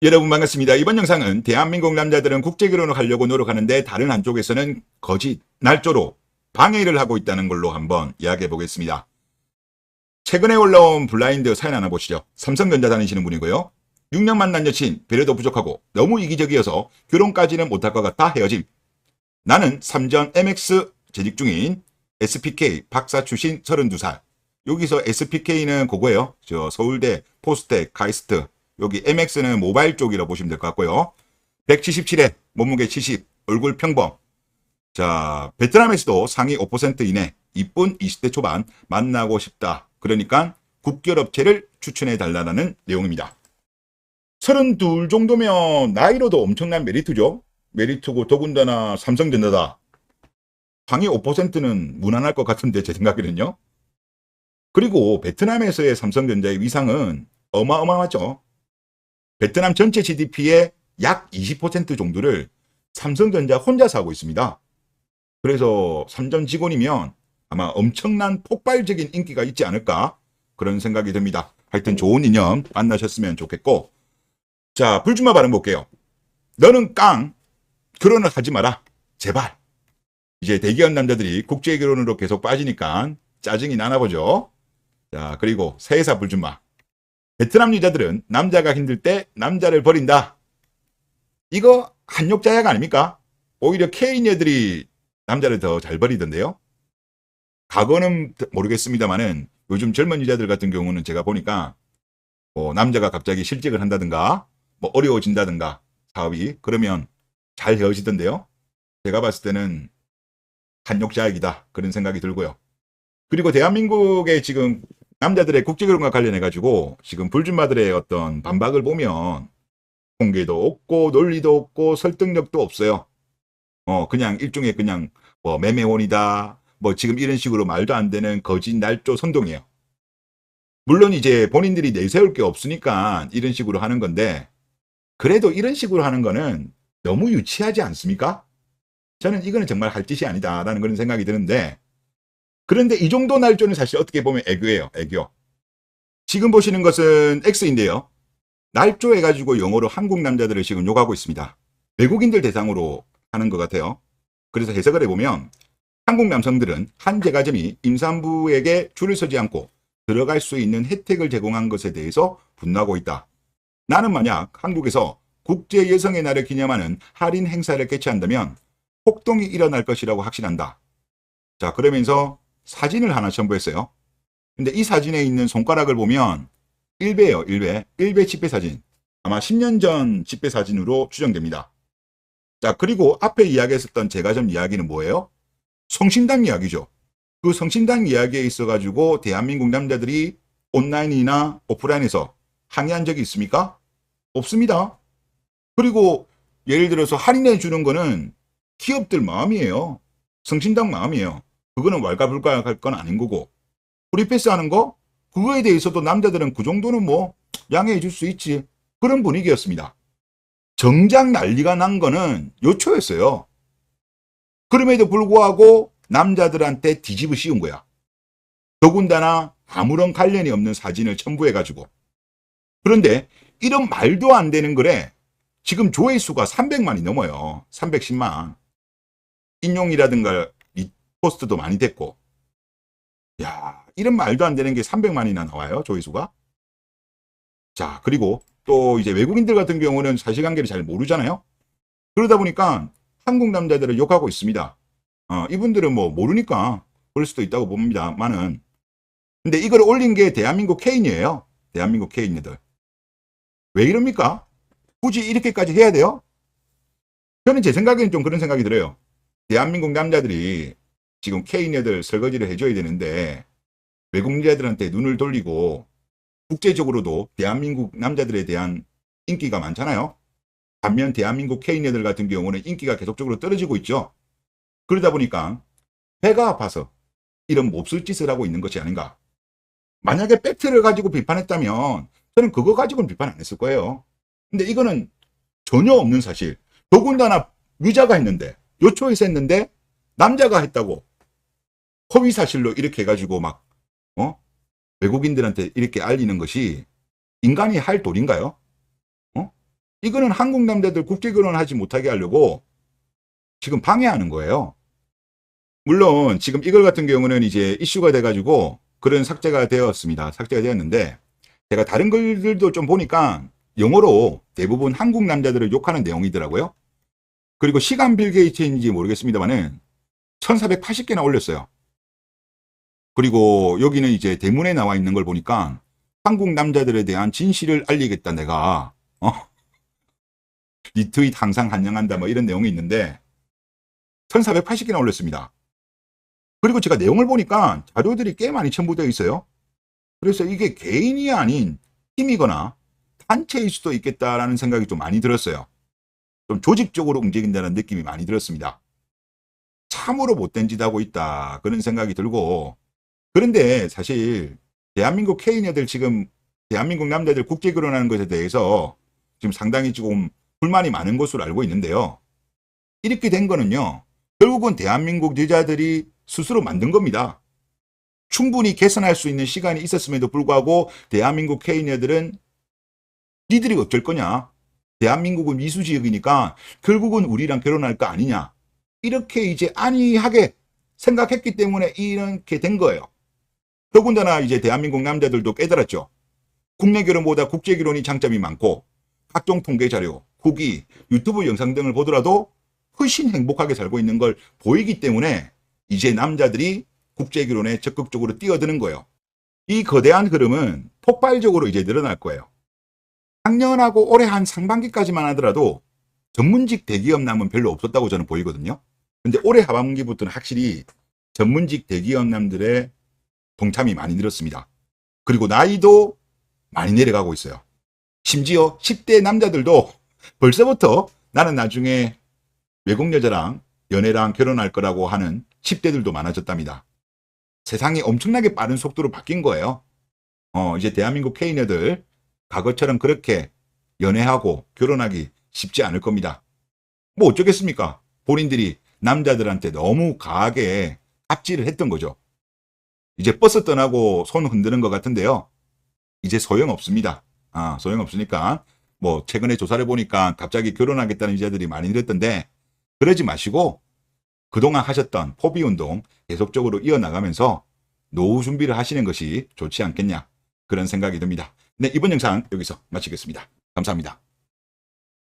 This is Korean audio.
여러분 반갑습니다. 이번 영상은 대한민국 남자들은 국제결혼을 하려고 노력하는데 다른 한쪽에서는 거짓, 날조로 방해를 하고 있다는 걸로 한번 이야기해 보겠습니다. 최근에 올라온 블라인드 사연 하나 보시죠. 삼성전자 다니시는 분이고요. 6년 만난 여친, 배려도 부족하고 너무 이기적이어서 결혼까지는 못할 것 같아 헤어짐. 나는 삼전 MX 재직 중인 SPK 박사 출신 32살. 여기서 SPK는 그거예요. 저 서울대, 포스텍, 카이스트. 여기 MX는 모바일 쪽이라고 보시면 될 것 같고요. 177에 몸무게 70, 얼굴 평범. 자, 베트남에서도 상위 5% 이내, 이쁜 20대 초반 만나고 싶다. 그러니까 국결업체를 추천해 달라는 내용입니다. 32 정도면 나이로도 엄청난 메리트죠. 메리트고 더군다나 삼성전자다. 상위 5%는 무난할 것 같은데 제 생각에는요. 그리고 베트남에서의 삼성전자의 위상은 어마어마하죠. 베트남 전체 GDP의 약 20% 정도를 삼성전자 혼자서 하고 있습니다. 그래서 삼전 직원이면 아마 엄청난 폭발적인 인기가 있지 않을까 그런 생각이 듭니다. 하여튼 좋은 인연 만나셨으면 좋겠고, 자, 불주마 발음 볼게요. 너는 깡, 결혼을 하지 마라. 제발. 이제 대기업 남자들이 국제결혼으로 계속 빠지니까 짜증이 나나 보죠. 자, 그리고 세사 불주마. 베트남 여자들은 남자가 힘들 때 남자를 버린다. 이거 한욕자약 아닙니까? 오히려 K인 애들이 남자를 더 잘 버리던데요. 과거는 모르겠습니다만은 요즘 젊은 여자들 같은 경우는 제가 보니까 뭐 남자가 갑자기 실직을 한다든가 뭐 어려워진다든가 사업이 그러면 잘 헤어지던데요. 제가 봤을 때는 한욕자약이다 그런 생각이 들고요. 그리고 대한민국의 지금 남자들의 국제결혼과 관련해가지고 지금 불준마들의 어떤 반박을 보면 공개도 없고 논리도 없고 설득력도 없어요. 그냥 일종의 그냥 뭐 매매혼이다. 뭐 지금 이런 식으로 말도 안 되는 거짓 날조 선동이에요. 물론 이제 본인들이 내세울 게 없으니까 이런 식으로 하는 건데 그래도 이런 식으로 하는 거는 너무 유치하지 않습니까? 저는 이거는 정말 할 짓이 아니다라는 그런 생각이 드는데 그런데 이 정도 날조는 사실 어떻게 보면 애교예요. 애교. 지금 보시는 것은 X인데요. 날조해가지고 영어로 한국 남자들을 지금 욕하고 있습니다. 외국인들 대상으로 하는 것 같아요. 그래서 해석을 해보면 한국 남성들은 한 제과점이 임산부에게 줄을 서지 않고 들어갈 수 있는 혜택을 제공한 것에 대해서 분노하고 있다. 나는 만약 한국에서 국제 여성의 날을 기념하는 할인 행사를 개최한다면 폭동이 일어날 것이라고 확신한다. 자, 그러면서 사진을 하나 첨부했어요. 근데 이 사진에 있는 손가락을 보면 1배예요. 1배. 1배 집회 사진. 아마 10년 전 집회 사진으로 추정됩니다. 자, 그리고 앞에 이야기했었던 제과점 이야기는 뭐예요? 성신당 이야기죠. 그 성신당 이야기에 있어가지고 대한민국 남자들이 온라인이나 오프라인에서 항의한 적이 있습니까? 없습니다. 그리고 예를 들어서 할인해 주는 거는 기업들 마음이에요. 성신당 마음이에요. 그거는 왈가불가할 건 아닌 거고. 프리패스 하는 거? 그거에 대해서도 남자들은 그 정도는 뭐 양해해 줄 수 있지. 그런 분위기였습니다. 정작 난리가 난 거는 요초였어요. 그럼에도 불구하고 남자들한테 뒤집어 씌운 거야. 더군다나 아무런 관련이 없는 사진을 첨부해가지고. 그런데 이런 말도 안 되는 글에 지금 조회수가 300만이 넘어요. 310만. 인용이라든가 리포스트도 많이 됐고. 야, 이런 말도 안 되는 게 300만이나 나와요, 조회수가. 자, 그리고 또 이제 외국인들 같은 경우는 사실관계를 잘 모르잖아요. 그러다 보니까 한국 남자들을 욕하고 있습니다. 이분들은 뭐 모르니까 그럴 수도 있다고 봅니다만은. 근데 이걸 올린 게 대한민국 K인이에요. 대한민국 K인들. 왜 이럽니까? 굳이 이렇게까지 해야 돼요? 저는 제 생각에는 좀 그런 생각이 들어요. 대한민국 남자들이 지금 K인애들 설거지를 해줘야 되는데 외국 여자들한테 눈을 돌리고 국제적으로도 대한민국 남자들에 대한 인기가 많잖아요. 반면 대한민국 K인애들 같은 경우는 인기가 계속적으로 떨어지고 있죠. 그러다 보니까 배가 아파서 이런 몹쓸 짓을 하고 있는 것이 아닌가. 만약에 팩트를 가지고 비판했다면 저는 그거 가지고는 비판 안 했을 거예요. 근데 이거는 전혀 없는 사실. 더군다나 유자가 했는데, 요초에서 했는데 남자가 했다고 허위 사실로 이렇게 해가지고 막 외국인들한테 이렇게 알리는 것이 인간이 할 도리인가요? 이거는 한국 남자들 국제 결혼하지 못하게 하려고 지금 방해하는 거예요. 물론 지금 이걸 같은 경우는 이제 이슈가 돼가지고 그런 삭제가 되었습니다. 삭제가 되었는데 제가 다른 글들도 좀 보니까 영어로 대부분 한국 남자들을 욕하는 내용이더라고요. 그리고 시간 빌 게이츠인지 모르겠습니다만은 1480개나 올렸어요. 그리고 여기는 이제 대문에 나와 있는 걸 보니까 한국 남자들에 대한 진실을 알리겠다 내가 리트윗 항상 환영한다 뭐 이런 내용이 있는데 1480개나 올렸습니다. 그리고 제가 내용을 보니까 자료들이 꽤 많이 첨부되어 있어요. 그래서 이게 개인이 아닌 팀이거나 단체일 수도 있겠다라는 생각이 좀 많이 들었어요. 좀 조직적으로 움직인다는 느낌이 많이 들었습니다. 참으로 못된 짓 하고 있다 그런 생각이 들고, 그런데 사실 대한민국 K녀들 지금 대한민국 남자들 국제 결혼하는 것에 대해서 지금 상당히 조금 불만이 많은 것으로 알고 있는데요. 이렇게 된 거는요, 결국은 대한민국 여자들이 스스로 만든 겁니다. 충분히 개선할 수 있는 시간이 있었음에도 불구하고 대한민국 K녀들은 니들이 어쩔 거냐, 대한민국은 미수지역이니까 결국은 우리랑 결혼할 거 아니냐, 이렇게 이제 안이하게 생각했기 때문에 이렇게 된 거예요. 더군다나 이제 대한민국 남자들도 깨달았죠. 국내 결혼보다 국제 결혼이 장점이 많고 각종 통계 자료, 후기, 유튜브 영상 등을 보더라도 훨씬 행복하게 살고 있는 걸 보이기 때문에 이제 남자들이 국제 결혼에 적극적으로 뛰어드는 거예요. 이 거대한 흐름은 폭발적으로 이제 늘어날 거예요. 작년하고 올해 한 상반기까지만 하더라도 전문직 대기업 남은 별로 없었다고 저는 보이거든요. 근데 올해 하반기부터는 확실히 전문직 대기업 남들의 동참이 많이 늘었습니다. 그리고 나이도 많이 내려가고 있어요. 심지어 10대 남자들도 벌써부터 나는 나중에 외국 여자랑 연애랑 결혼할 거라고 하는 10대들도 많아졌답니다. 세상이 엄청나게 빠른 속도로 바뀐 거예요. 이제 대한민국 K녀들 과거처럼 그렇게 연애하고 결혼하기 쉽지 않을 겁니다. 뭐 어쩌겠습니까? 본인들이 남자들한테 너무 강하게 압질을 했던 거죠. 이제 버스 떠나고 손 흔드는 것 같은데요. 이제 소용없습니다. 소용없으니까 뭐 최근에 조사를 보니까 갑자기 결혼하겠다는 여자들이 많이 늘었던데 그러지 마시고 그동안 하셨던 포비운동 계속적으로 이어나가면서 노후 준비를 하시는 것이 좋지 않겠냐, 그런 생각이 듭니다. 네, 이번 영상 여기서 마치겠습니다. 감사합니다.